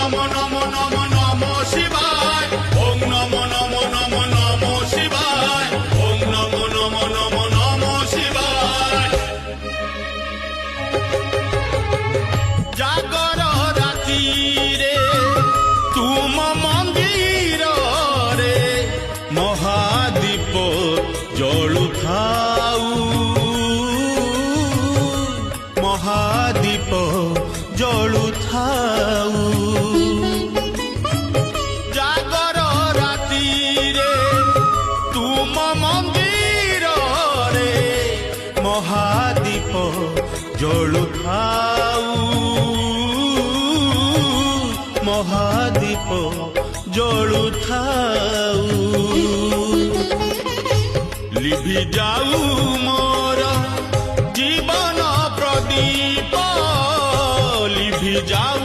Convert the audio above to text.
নমো নমো নমো নমো শিবায়, ওম নমো নমো নমো নমো শিবায়, ওম নমো নমো নমো নমো শিবায়। জাগর রাতিরে তুম মন্দিরে মহাদীপ জଳୁଥାଉ, মহাদীপ জଳୁଥାଉ। জাগর রাতিরে তুম মন্দিরে মহাদীপ জଳୁଥାଉ, মহাদীপ জଳୁଥାଉ। লিভি যাও মোর জীবন প্রদীপ, লিভি যাও